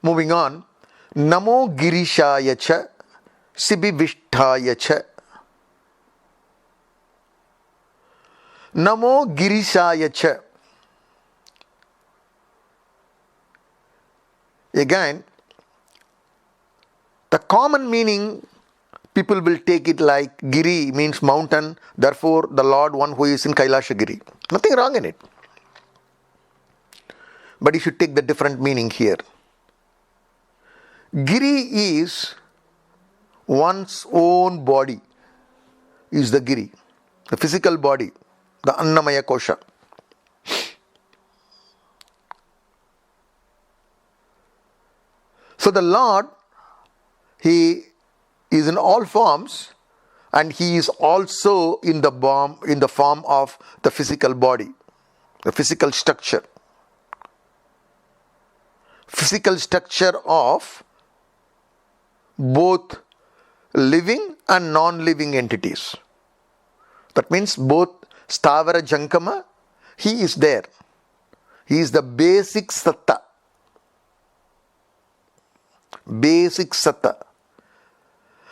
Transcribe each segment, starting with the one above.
Moving on. Namo Girishaya cha Sibivishtaya cha. Namo Girishaya cha. Again, the common meaning, people will take it like Giri means mountain, therefore the Lord, one who is in Kailashagiri. Nothing wrong in it. But you should take the different meaning here. Giri is one's own body, is the Giri, the physical body, the Annamaya Kosha. So the Lord, He is in all forms, and He is also in the form of the physical body, the physical structure. Physical structure of both living and non-living entities. That means both Stavara Jankama, He is there. He is the basic Satta. Basic Satta.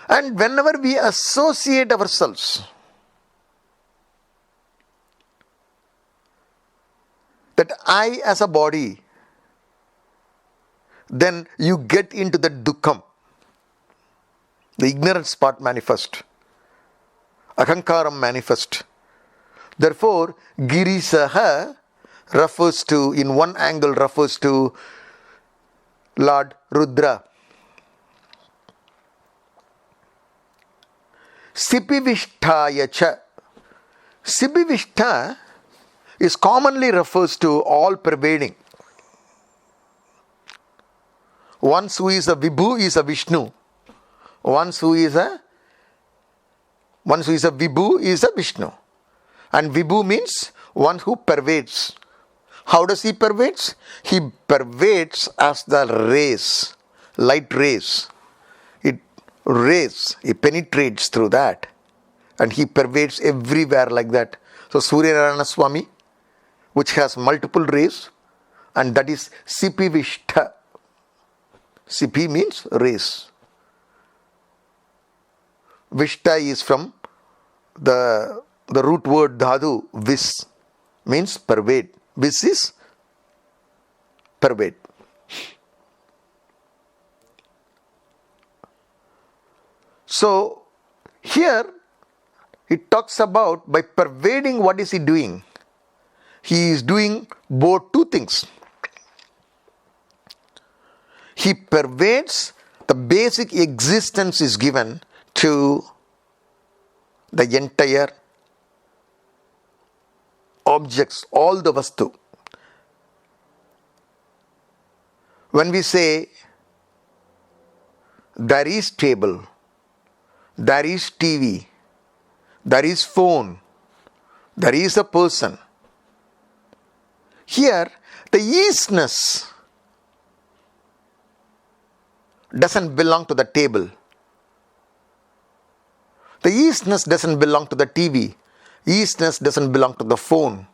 And whenever we associate ourselves, that I as a body, then you get into the dukkham. The ignorance part manifest. Ahankaram manifest. Therefore, Girisaha refers to, in one angle refers to Lord Rudra. Sipivishtaya cha. Sipivishta is commonly refers to all pervading. One who is a Vibhu is a Vishnu. One who is a Vibhu is a Vishnu. And Vibhu means one who pervades. How does he pervades? He pervades as the rays, light rays. It penetrates through that. And he pervades everywhere like that. So Surya Narayana Swami, which has multiple rays, and that is Sipivishta. Sipi means rays. Vishta is from the root word dhadu, vis, means pervade. Vis is pervade. So here it talks about, by pervading, what is he doing? He is doing both two things. He pervades, the basic existence is given to the entire objects, all the vastu. When we say there is table, there is TV, there is phone, there is a person, here the easiness doesn't belong to the table. The easiness doesn't belong to the TV. Easiness doesn't belong to the phone.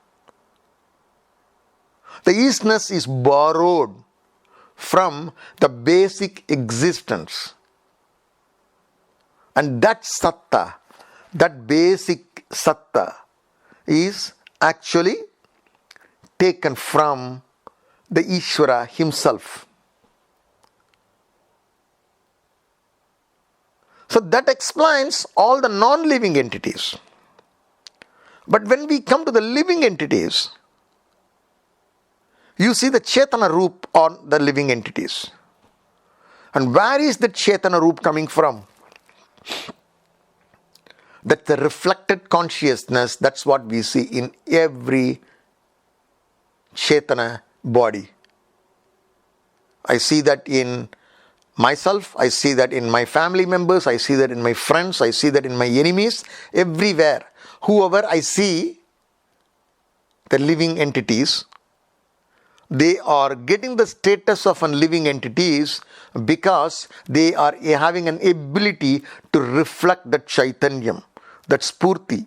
The easiness is borrowed from the basic existence. And that satta, that basic satta, is actually taken from the Ishvara himself. So that explains all the non-living entities. But when we come to the living entities, you see the Chetana Roop on the living entities. And where is the Chetana Roop coming from? That's the reflected consciousness. That's what we see in every Chetana body. I see that in myself, I see that in my family members, I see that in my friends, I see that in my enemies, everywhere. Whoever I see, the living entities, they are getting the status of living entities because they are having an ability to reflect that Chaitanyam, that Spurti.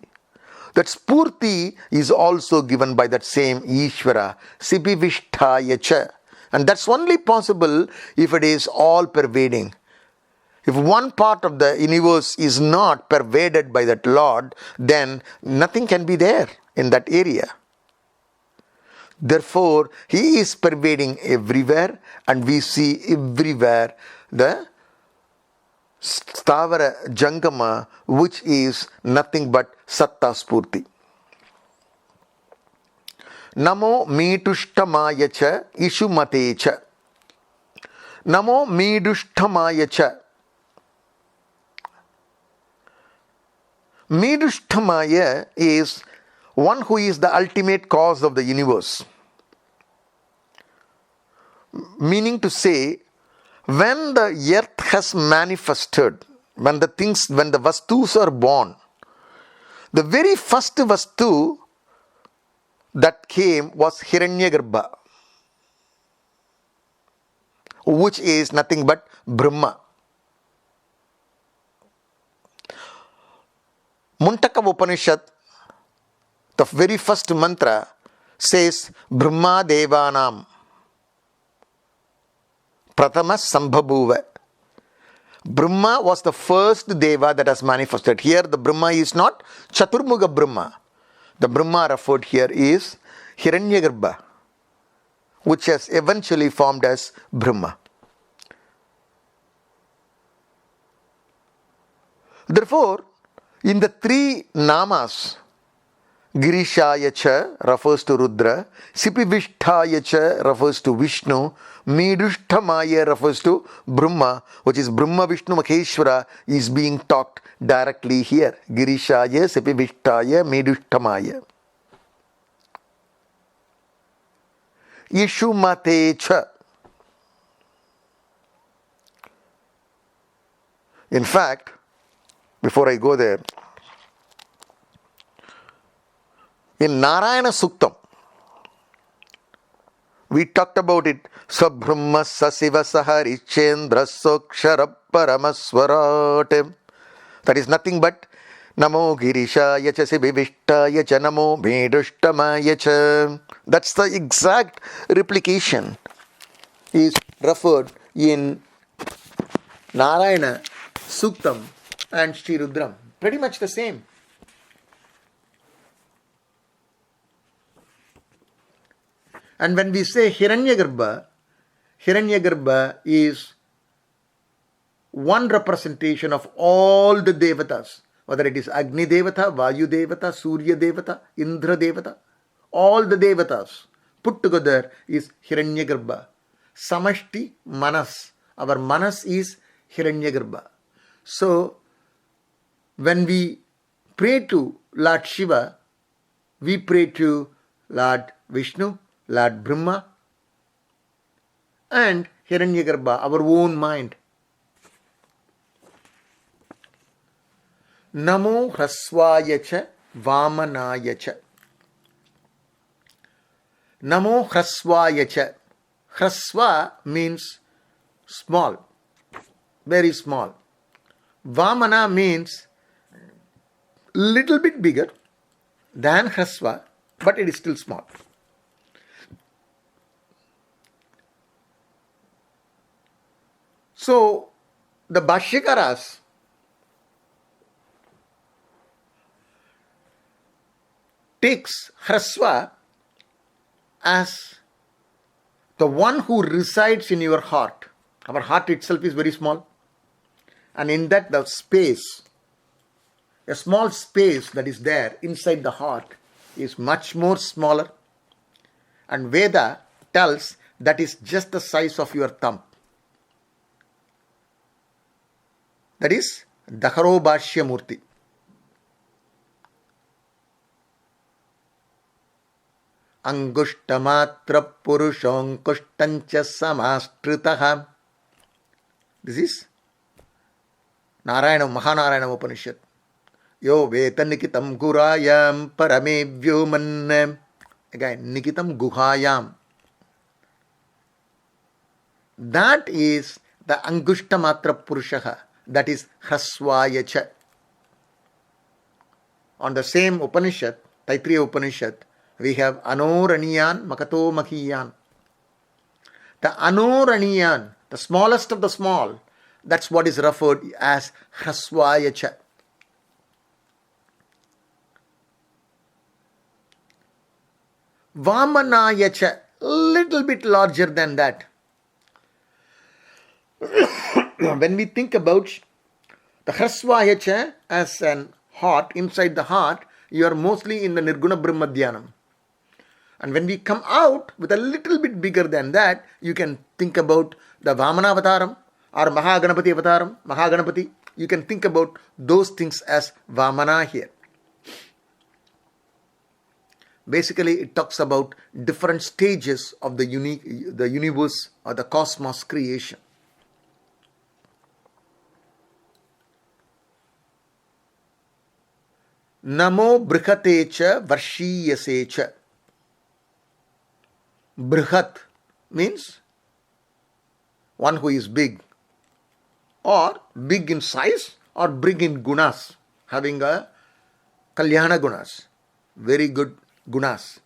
That Spurti is also given by that same Ishvara, Sipivishtaya cha. And that's only possible if it is all pervading. If one part of the universe is not pervaded by that Lord, then nothing can be there in that area. Therefore, He is pervading everywhere, and we see everywhere the Stavara Jangama, which is nothing but Satta Spurti. Namo Meetushtamaya cha Ishumate cha. Namo Meedushtamaya cha. Meedushtamaya is one who is the ultimate cause of the universe. Meaning to say, when the earth has manifested, when the vastus are born, the very first vastu that came was Hiranyagarbha, which is nothing but Brahma. Muntaka Upanishad, the very first mantra says Brahma Devanam Pratama Sambhabhuva. Brahma was the first Deva that has manifested. Here the Brahma is not Chaturmukha Brahma. The Brahma referred here is Hiranyagarbha, which has eventually formed as Brahma. Therefore, in the three namas, Girishaya cha refers to Rudra, Sipivishtaya cha refers to Vishnu, Meedushtamaya refers to Brahma, which is Brahma Vishnu Maheshwara, is being talked directly here. Girishaya, Sipivishtaya, Meedushtamaya. Ishumate cha. In fact, before I go there, in Narayana Suktam, we talked about it. Sabrahma Sasiva Sahari Chendra Sokshara Paramaswarat. That is nothing but Namo Girishaya cha Sibivishtaya cha Namo Meedushtamaya cha. That's the exact replication is referred in Narayana Suktam and Sri Rudram. Pretty much the same. And when we say Hiranyagarbha, Hiranyagarbha is one representation of all the devatas, whether it is Agni Devata, Vayu Devata, Surya Devata, Indra Devata, all the devatas put together is Hiranyagarbha. Samashti Manas. Our Manas is Hiranyagarbha. So, when we pray to Lord Shiva, we pray to Lord Vishnu, Lord Brahma, and Hiranyagarbha, our own mind. Namo Hrasvaya cha Vamanaya cha. Namo Hrasvaya cha. Hrasva means small, very small. Vamana means little bit bigger than Hrasva, but it is still small. So, the Bhashyakaras takes Hrasva as the one who resides in your heart. Our heart itself is very small. And in that the space, a small space that is there inside the heart is much more smaller. And Veda tells that is just the size of your thumb. That is Dakaro Bhashya Murti. Angushtamatra Purushonkushtancha Samastritaha. This is Narayana Mahanarayana Upanishad. Yo Veta Nikitam Gurayam Parame Vyuman. Again, Nikitam Guhayam. That is the Angushtamatra Purushaha. That is Hrasvaya cha. On the same Upanishad, Taittiriya Upanishad, we have Anoraniyan Makato Makiyan. The Anoraniyan, the smallest of the small, that's what is referred as Hrasvayacha. Vamanayacha, little bit larger than that. When we think about the Hrasvayacha as an heart, inside the heart, you are mostly in the Nirguna Brahma Dhyanam. And when we come out with a little bit bigger than that, you can think about the Vamana Avataram or Mahaganapati Avataram, Mahaganapati. You can think about those things as Vamana here. Basically, it talks about different stages of the universe or the cosmos creation. Namo Brihatecha Varshiyasecha. Brihat means one who is big, or big in size, or big in gunas, having a kalyana gunas, very good gunas,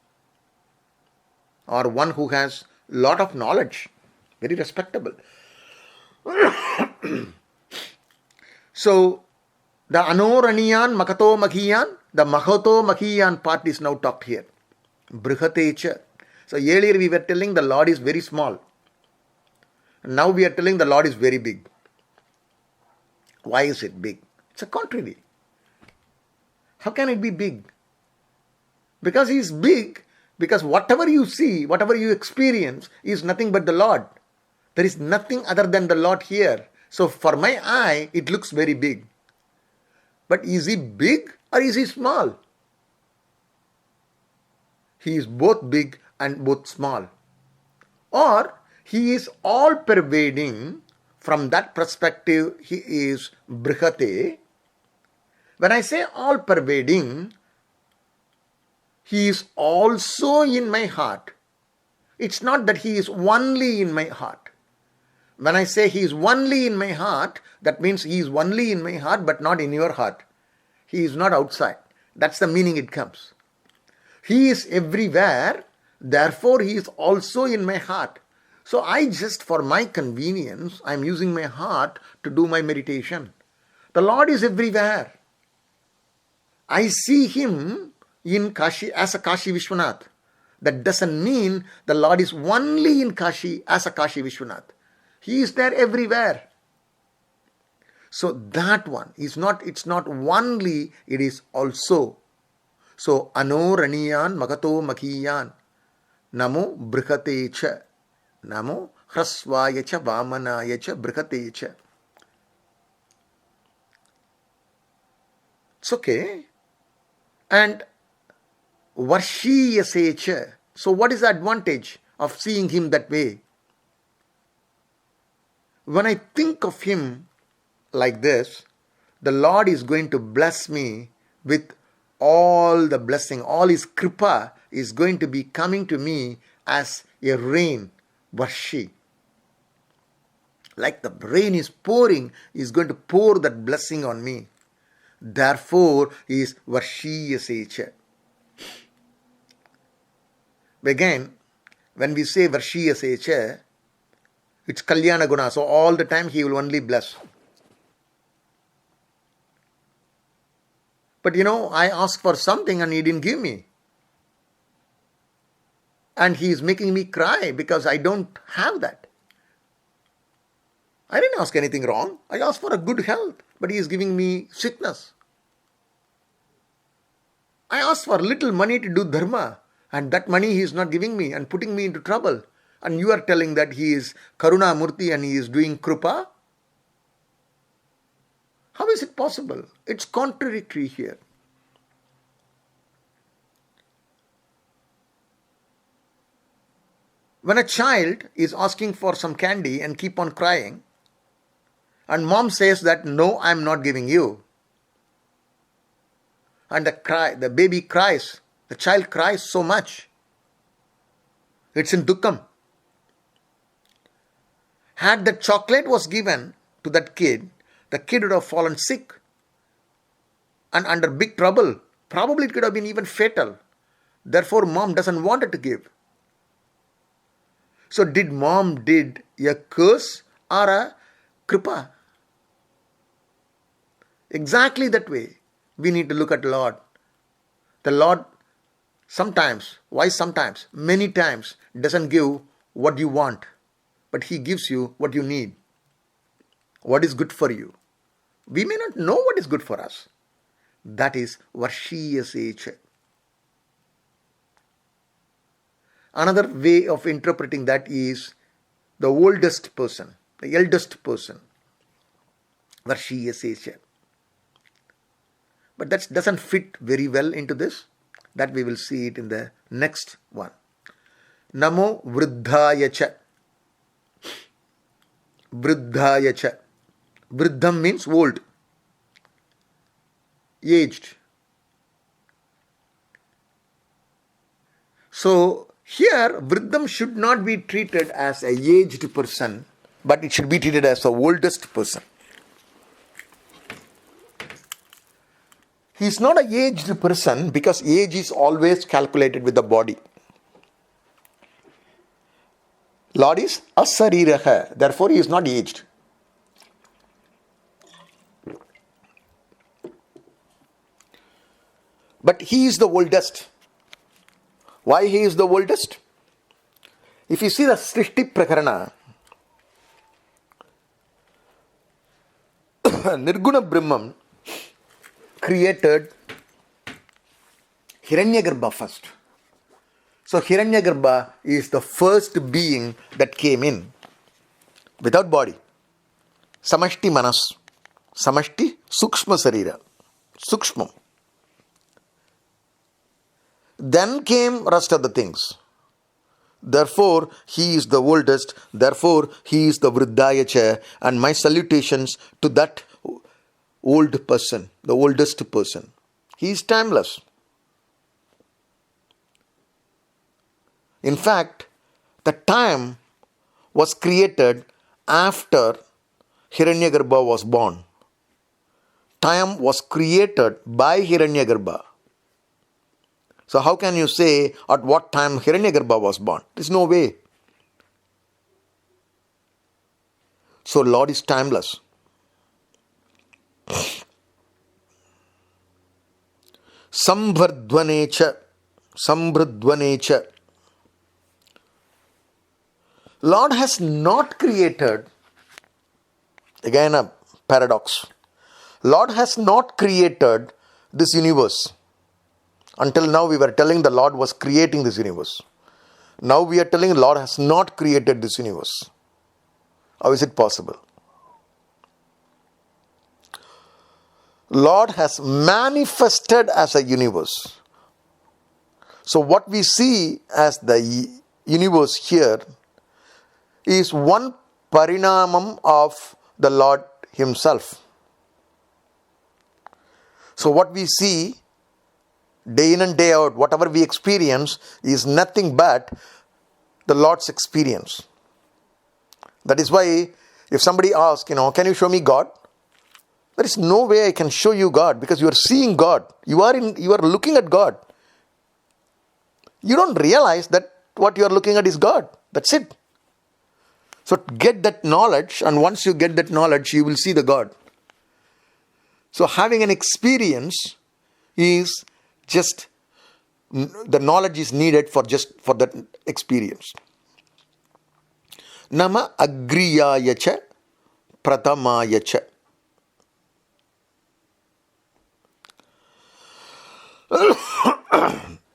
or one who has lot of knowledge, very respectable. So, the Anoraniyan, Makato Makhiyan, the Mahato Makhiyan part is now talked here. Brihatecha. So earlier we were telling the Lord is very small. Now we are telling the Lord is very big. Why is it big? It's a contrary. How can it be big? Because He is big, because whatever you see, whatever you experience is nothing but the Lord. There is nothing other than the Lord here. So for my eye, it looks very big. But is He big or is He small? He is both big and both small. Or He is all pervading. From that perspective, He is Brihate. When I say all pervading, He is also in my heart. It's not that He is only in my heart. When I say He is only in my heart, that means He is only in my heart but not in your heart. He is not outside. That's the meaning it comes. He is everywhere, therefore He is also in my heart. So I just, for my convenience, I am using my heart to do my meditation. The Lord is everywhere. I see Him in Kashi as a Kashi Vishwanath. That doesn't mean the Lord is only in Kashi as a Kashi Vishwanath. He is there everywhere. So that one is not, it's not only, it is also. So Anoraniyan Makato Makhiyan Namo Brihatecha Namo Hrasvayacha Vamanayacha Brihatecha. It's okay. And Varshiyasecha. So what is the advantage of seeing Him that way? When I think of Him like this, the Lord is going to bless me with all the blessing. All His kripa is going to be coming to me as a rain, varshi. Like the rain is pouring, He is going to pour that blessing on me. Therefore, He is Varshiyasecha. Again, when we say Varshiyasecha, it's Kalyana Guna. So all the time He will only bless. But I asked for something and He didn't give me. And He is making me cry because I don't have that. I didn't ask anything wrong. I asked for a good health, but He is giving me sickness. I asked for little money to do dharma, and that money He is not giving me and putting me into trouble. And you are telling that He is Karuna Murti and He is doing Krupa? How is it possible? It's contradictory here. When a child is asking for some candy and keep on crying, and mom says that, no, I am not giving you. And the baby cries, the child cries so much. It's in dukkam. Had that chocolate was given to that kid, the kid would have fallen sick and under big trouble. Probably it could have been even fatal. Therefore, mom doesn't want it to give. So did mom did a curse or a kripa? Exactly that way. We need to look at Lord. The Lord sometimes, why sometimes, many times doesn't give what you want, but He gives you what you need, what is good for you. We may not know what is good for us. That is Varshiya Secha. Another way of interpreting that is the oldest person, the eldest person. Varshiya Secha. But that doesn't fit very well into this. That we will see it in the next one. Namo Vriddhaya Cha. Vriddhaya Cha. Vriddham means old, aged. So here Vriddham should not be treated as a aged person, but it should be treated as the oldest person. He is not an aged person because age is always calculated with the body. Lord is asariraha, therefore he is not aged. But he is the oldest. Why he is the oldest? If you see the Srishti Prakarana, Nirguna Brahman created Hiranyagarbha first. So Hiranyagarbha is the first being that came in without body. Samashti Manas. Samashti Sukshma Sarira. Sukshmam. Then came rest of the things. Therefore, he is the oldest. Therefore, he is the Vriddhayacha. And my salutations to that old person, the oldest person. He is timeless. In fact, the time was created after Hiranyagarbha was born. Time was created by Hiranyagarbha. So how can you say at what time Hiranyagarbha was born? There is no way. So Lord is timeless. Sambhrdvanecha. Sambhrdvanecha. Lord has not created, again a paradox. Lord has not created this universe. Until now we were telling the Lord was creating this universe. Now we are telling Lord has not created this universe. How is it possible? Lord has manifested as a universe. So what we see as the universe here is one parinamam of the Lord Himself. So what we see day in and day out, whatever we experience is nothing but the Lord's experience. That is why if somebody asks, can you show me God? There is no way I can show you God because you are seeing God. You are looking at God. You don't realize that what you are looking at is God. That's it. So get that knowledge, and once you get that knowledge, you will see the God. So having an experience is just, the knowledge is needed for that experience. Nama agriyayacha pratamayacha.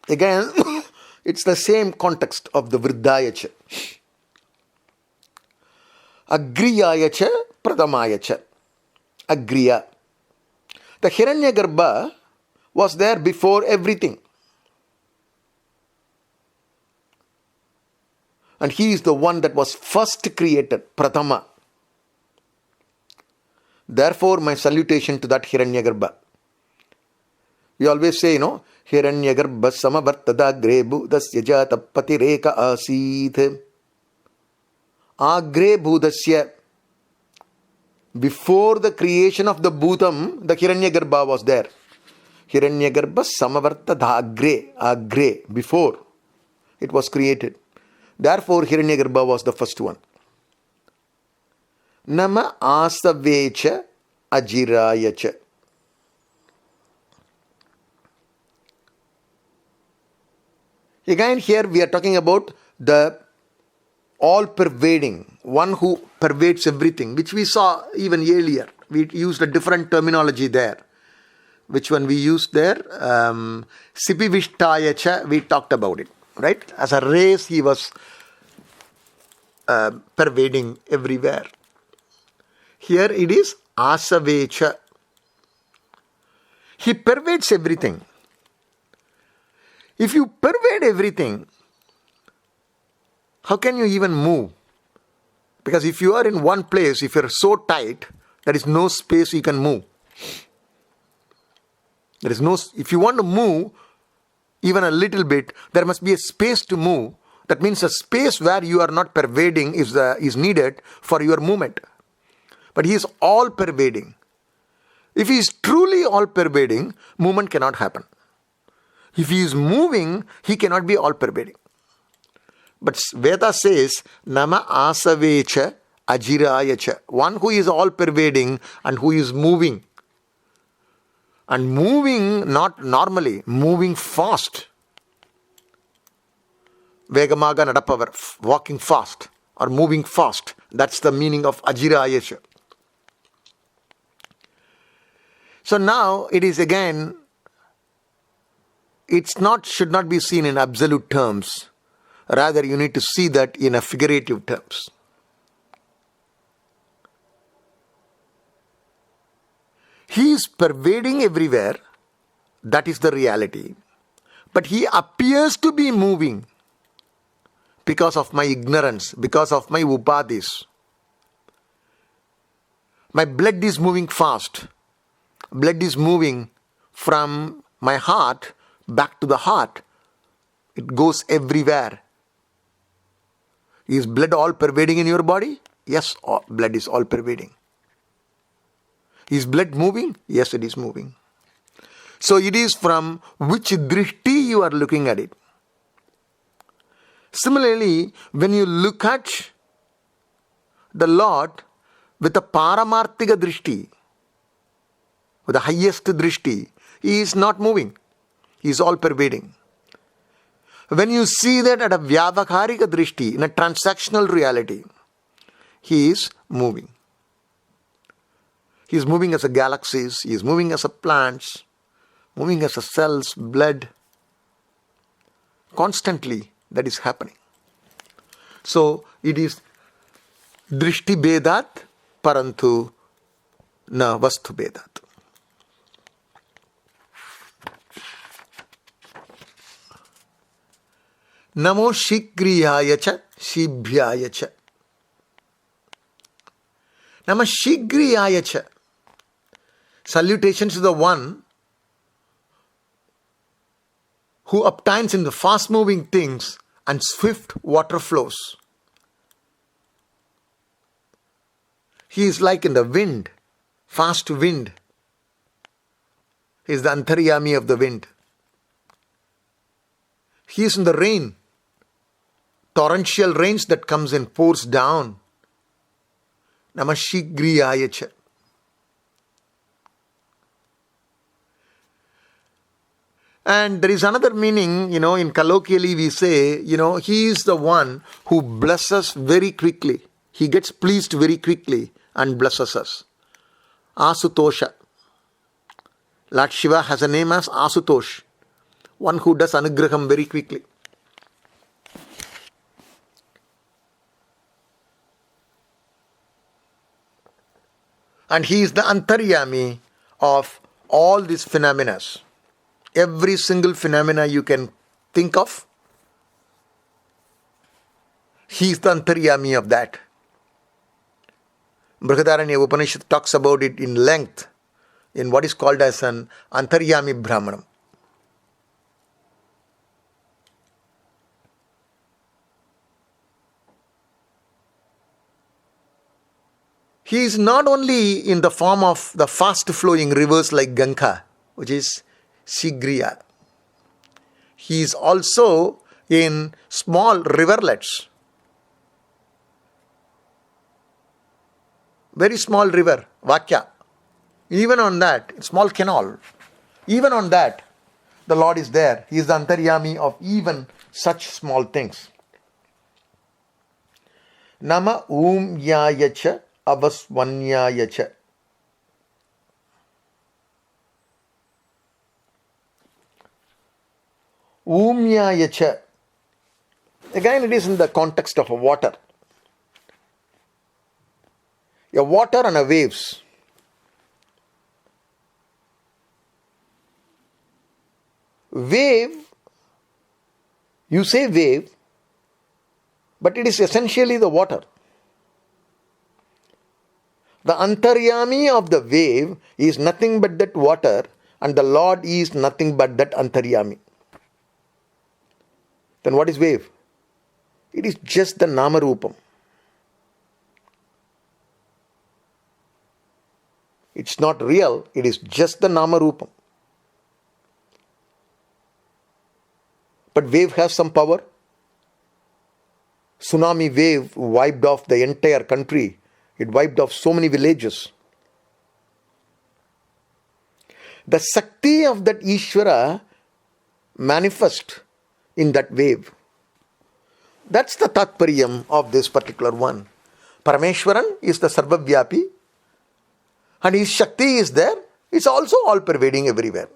Again, it's the same context of the Vriddhayacha. Agriyayacha pratamayacha. Agriya. The Hiranyagarbha was there before everything. And he is the one that was first created, Pratama. Therefore, my salutation to that Hiranyagarbha. We always say, Hiranyagarbha samavartada grebu dasya jata patireka asit. Agre bhudasya. Before the creation of the bhutam, the Hiranyagarbha was there. Hiranyagarbha samavartada agre. Before it was created. Therefore, Hiranyagarbha was the first one. Nama asavecha ajirayacha. Again, here we are talking about the all-pervading, one who pervades everything, which we saw even earlier. We used a different terminology there. Which one we used there? Sipivishtayacha, we talked about it, right? As a race, he was pervading everywhere. Here it is asavecha. He pervades everything. If you pervade everything, how can you even move? Because if you are in one place, if you're so tight, there is no space you can move. There is no, if you want to move even a little bit, there must be a space to move. That means a space where you are not pervading is needed for your movement. But he is all pervading. If he is truly all pervading, movement cannot happen. If he is moving, he cannot be all pervading. But Veda says, Nama asavecha ajirayacha. One who is all pervading and who is moving. And moving not normally, moving fast. Vegamaga nadapavar, walking fast or moving fast. That's the meaning of ajirayacha. So now it is again, should not be seen in absolute terms. Rather, you need to see that in a figurative terms. He is pervading everywhere. That is the reality. But he appears to be moving because of my ignorance, because of my upadhis. My blood is moving fast. Blood is moving from my heart back to the heart. It goes everywhere. Is blood all pervading in your body? Yes, blood is all pervading. Is blood moving? Yes, it is moving. So it is from which drishti you are looking at it. Similarly, when you look at the Lord with a paramarthika drishti, with the highest drishti, he is not moving. He is all pervading. When you see that at a vyavakarika drishti, in a transactional reality, he is moving. He is moving as a galaxies, he is moving as a plants, moving as a cells, blood. Constantly that is happening. So it is drishti bedat parantu na vastu bedat. Namo shigriyayacha shibhyayacha. Namo shigriyayacha. Salutations to the one who obtains in the fast moving things and swift water flows. He is like in the wind, fast wind. He is the antaryami of the wind. He is in the rain, torrential rains that comes and pours down. Namah Shigriyayacha. And there is another meaning, in colloquially we say, he is the one who blesses very quickly. He gets pleased very quickly and blesses us. Asutosha. Lord Shiva has a name as Asutosh. One who does anugraham very quickly. And he is the antaryami of all these phenomena. Every single phenomena you can think of, he is the antaryami of that. Brihadaranya Upanishad talks about it in length in what is called as an antaryami brahmanam. He is not only in the form of the fast flowing rivers like Ganga, which is Sigriya. He is also in small riverlets very small river, Vakya. Even on that, small canal, even on that, the Lord is there. He is the Antaryami of even such small things. Nama Yayacha Abaswanyayacha. Yayacha. Again, it is in the context of a water. A water and a waves. Wave, you say wave, but it is essentially the water. The Antaryami of the wave is nothing but that water, and the Lord is nothing but that Antaryami. Then what is wave? It is just the Nama Rupam. It's not real, it is just the Nama Rupam. But wave has some power. Tsunami wave wiped off the entire country. It wiped off so many villages. The Sakti of that Ishvara manifest in that wave. That's the Tatparyam of this particular one. Parameshwaran is the Sarvavyapi, and his Shakti is there. It's also all pervading everywhere.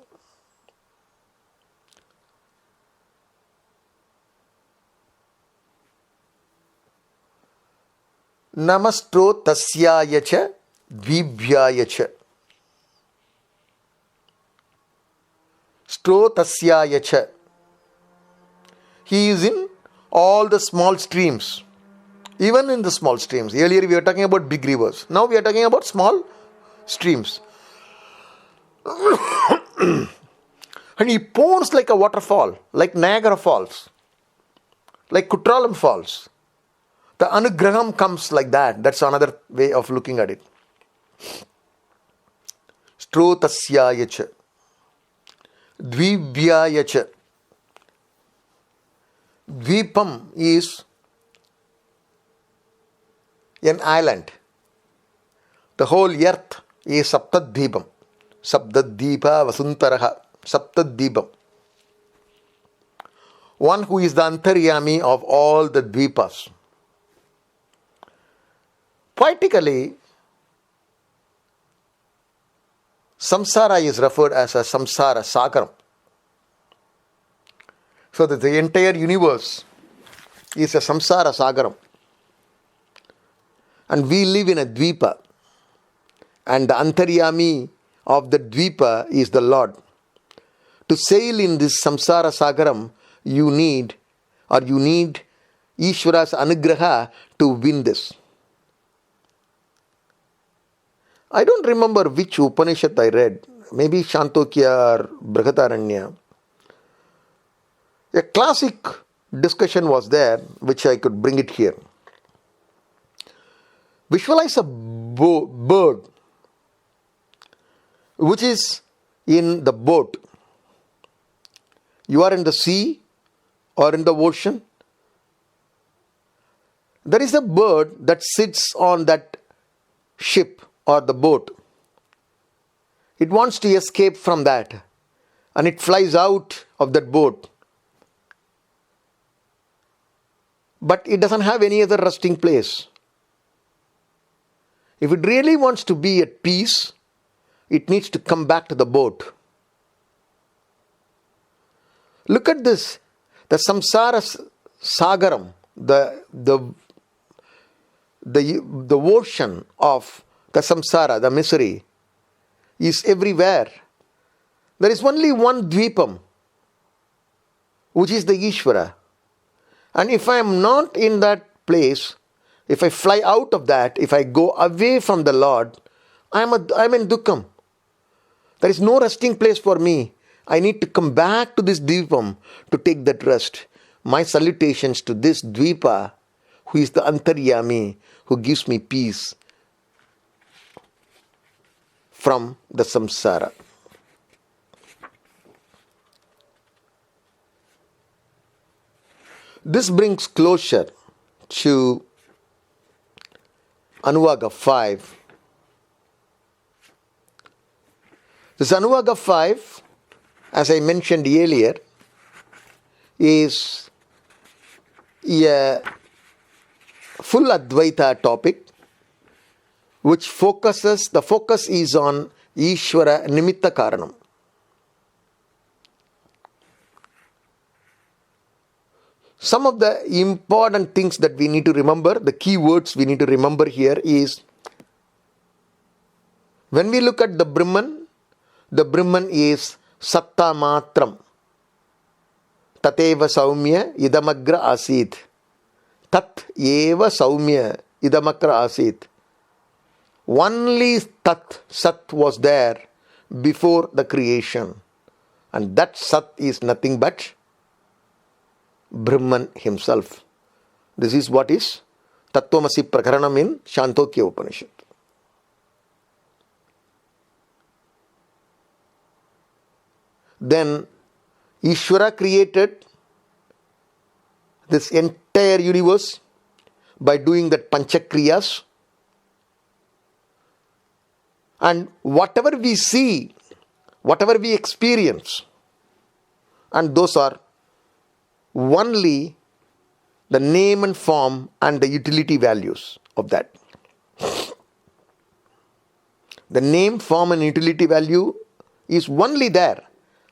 Namastro tasyayacha dvibhyayacha. Stro tasyayacha. He is in all the small streams. Even in the small streams. Earlier we were talking about big rivers. Now we are talking about small streams. And he pours like a waterfall, like Niagara Falls, like Kutralam Falls. The Anugraham comes like that. That's another way of looking at it. Strotasyayacha. Dvibhyayacha. Dvipam is an island. The whole earth is Saptadvipam. Saptadvipa Vasuntaraha. Saptadvipam. One who is the Antaryami of all the Dvipas. Poetically, samsara is referred as a samsara sagaram. So that the entire universe is a samsara sagaram. And we live in a dvipa. And the Antaryami of the dvipa is the Lord. To sail in this samsara sagaram, you need Ishvara's anugraha to win this. I don't remember which Upanishad I read. Maybe Shantokya or Brihadaranya. A classic discussion was there, which I could bring it here. Visualize a bird which is in the boat. You are in the sea or in the ocean. There is a bird that sits on that ship or the boat. It wants to escape from that, and it flies out of that boat. But it doesn't have any other resting place. If it really wants to be at peace, it needs to come back to the boat. Look at this. The samsara sagaram, the ocean of the samsara, the misery, is everywhere. There is only one dvipam, which is the Ishvara. And if I am not in that place, if I fly out of that, if I go away from the Lord, I am in dukkham. There is no resting place for me. I need to come back to this dvipam to take that rest. My salutations to this dvipa, who is the Antaryami, who gives me peace from the samsara. This brings closure to Anuvaga 5 This Anuvaga 5, as I mentioned earlier, is a full Advaita topic, which the focus is on Ishvara Nimitta Karanam. Some of the important things that we need to remember, the key words we need to remember here is, when we look at the Brahman is Satta Matram. Tateva Saumya Idamagra Asit. Tat Eva Saumya Idamakra Asit. Only Tat, Sat was there before the creation. And that Sat is nothing but Brahman himself. This is what is Tattvamasi Prakaranam in Shantokya Upanishad. Then Ishvara created this entire universe by doing that Panchakriyas. And whatever we see, whatever we experience, and those are only the name and form and the utility values of that. The name, form and utility value is only there,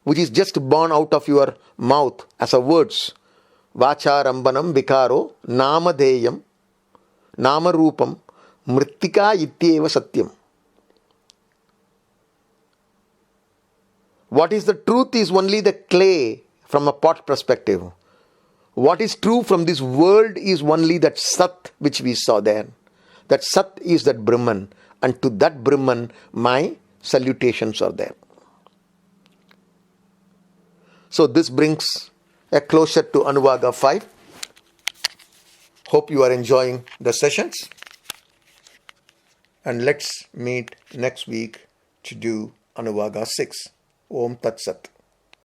which is just born out of your mouth as a words. Vacha Rambanam Vikaro Namadeyam Namarupam Mrittika Ityeva Satyam. What is the truth is only the clay from a pot perspective. What is true from this world is only that Sat which we saw there. That Sat is that Brahman, and to that Brahman my salutations are there. So this brings a closure to Anuvaga 5. Hope you are enjoying the sessions. And let's meet next week to do Anuvaga 6. Om Tat Sat.